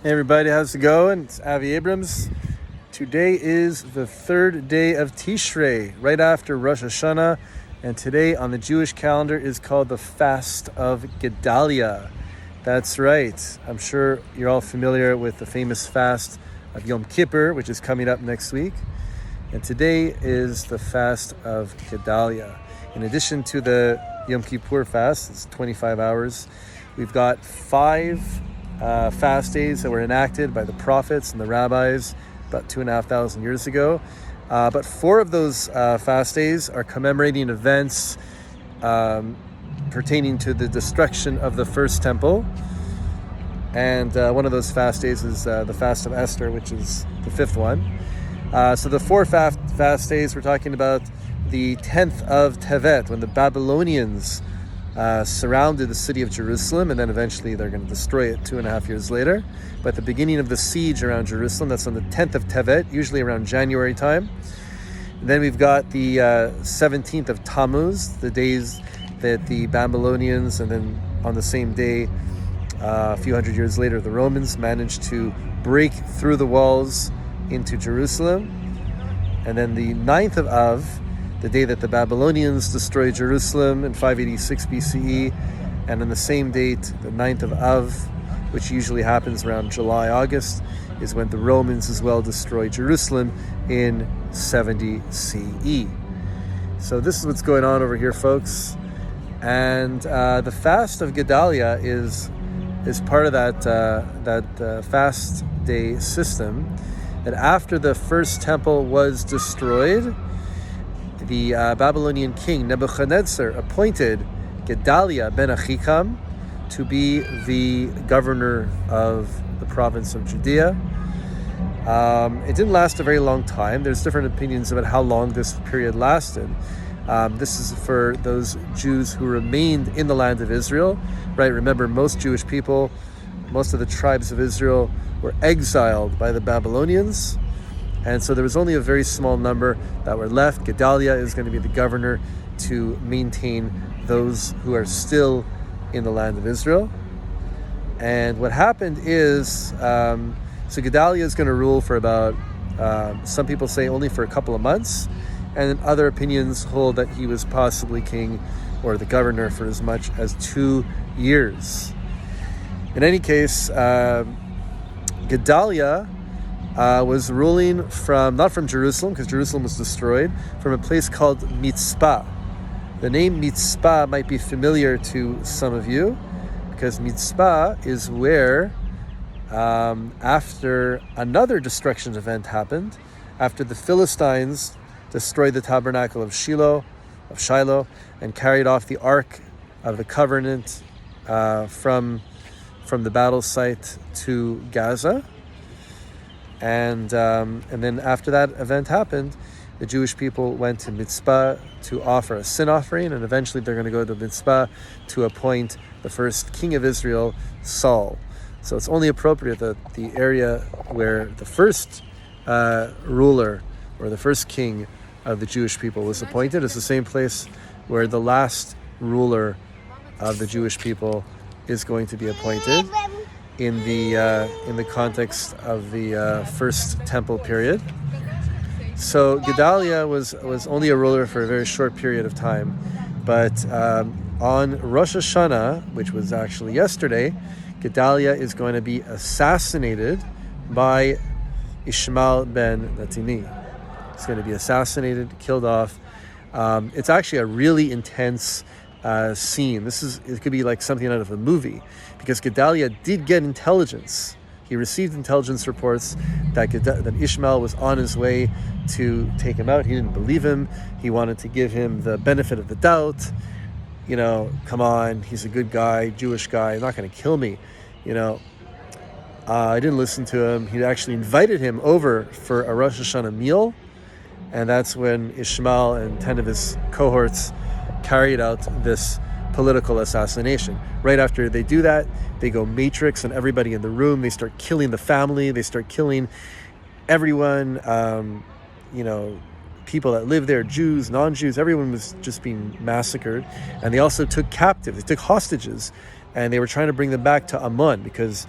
Hey everybody, how's it going? It's Avi Abrams. Today is the third day of Tishrei, right after Rosh Hashanah, and today on the Jewish calendar is called the Fast of Gedaliah. That's right. I'm sure you're all familiar with the famous fast of Yom Kippur, which is coming up next week. And today is the Fast of Gedaliah. In addition to the Yom Kippur fast, it's 25 hours, we've got five fast days that were enacted by the prophets and the rabbis about 2,500 years ago. But four of those fast days are commemorating events pertaining to the destruction of the first temple. And one of those fast days is the Fast of Esther, which is the fifth one. So the four fast days, we're talking about the 10th of Tevet, when the Babylonians surrounded the city of Jerusalem, and then eventually they're going to destroy it 2.5 years later. But the beginning of the siege around Jerusalem, that's on the 10th of Tevet, usually around January time. And then we've got the 17th of Tammuz, the days that the Babylonians, and then on the same day, a few hundred years later, the Romans managed to break through the walls into Jerusalem. And then the 9th of Av, the day that the Babylonians destroyed Jerusalem in 586 BCE, and on the same date, the 9th of Av, which usually happens around July, August, is when the Romans as well destroyed Jerusalem in 70 CE. So this is what's going on over here, folks. And the Fast of Gedaliah is part of that fast day system. That after the first temple was destroyed, the Babylonian king Nebuchadnezzar appointed Gedaliah ben Achikam to be the governor of the province of Judea. It didn't last a very long time. There's different opinions about how long this period lasted. This is for those Jews who remained in the land of Israel, right? Remember, most Jewish people, most of the tribes of Israel were exiled by the Babylonians. And so there was only a very small number that were left. Gedaliah is going to be the governor to maintain those who are still in the land of Israel. And what happened is, so Gedaliah is going to rule for about, some people say only for a couple of months, and other opinions hold that he was possibly king or the governor for as much as 2 years. In any case, Gedaliah was ruling not from Jerusalem, because Jerusalem was destroyed, from a place called Mitzpah. The name Mitzpah might be familiar to some of you, because Mitzpah is where, after another destruction event happened, after the Philistines destroyed the tabernacle of Shiloh, and carried off the Ark of the Covenant from the battle site to Gaza. And then after that event happened, the Jewish people went to Mitzpah to offer a sin offering, and eventually they're going to go to Mitzpah to appoint the first king of Israel, Saul. So it's only appropriate that the area where the first ruler or the first king of the Jewish people was appointed is the same place where the last ruler of the Jewish people is going to be appointed in the context of the first temple period. So Gedaliah was only a ruler for a very short period of time, but on Rosh Hashanah, which was actually yesterday, Gedaliah is going to be assassinated by Ishmael ben Netini. He's going to be assassinated, killed off. It's actually a really intense scene. It could be like something out of a movie, because Gedaliah did get intelligence. He received intelligence reports that Ishmael was on his way to take him out. He didn't believe him. He wanted to give him the benefit of the doubt. Come on, he's a good guy, Jewish guy, he's not going to kill me. I didn't listen to him. He actually invited him over for a Rosh Hashanah meal, and that's when Ishmael and 10 of his cohorts carried out this political assassination. Right after they do that, they go Matrix on everybody in the room. They start killing the family. They start killing everyone. People that live there, Jews, non-Jews, everyone was just being massacred. And they also took captive. They took hostages, and they were trying to bring them back to Ammon, because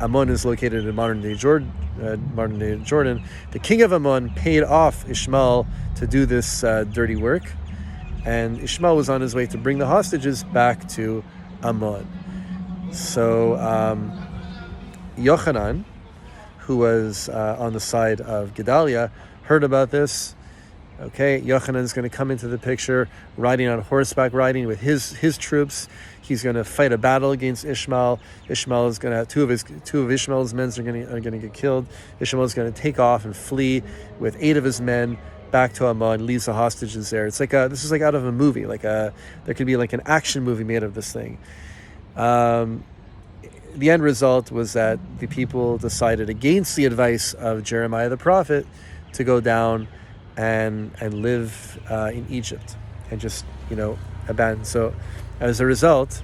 Ammon is located in modern-day Jordan. The king of Ammon paid off Ishmael to do this dirty work, and Ishmael was on his way to bring the hostages back to Ammon. So Yochanan, who was on the side of Gedaliah, heard about this. Okay, Yochanan is going to come into the picture, riding on horseback, riding with his troops. He's going to fight a battle against Ishmael. Ishmael is going to two of Ishmael's men are going to get killed. Ishmael is going to take off and flee with 8 of his men back to Ammon, leaves the hostages there. It's like this is like out of a movie. There could be like an action movie made of this thing. The end result was that the people decided, against the advice of Jeremiah the prophet, to go down and live in Egypt and just abandon. So as a result,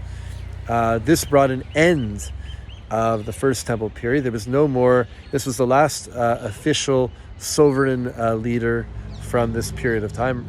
this brought an end of the First Temple period. There was no more. This was the last official sovereign leader from this period of time.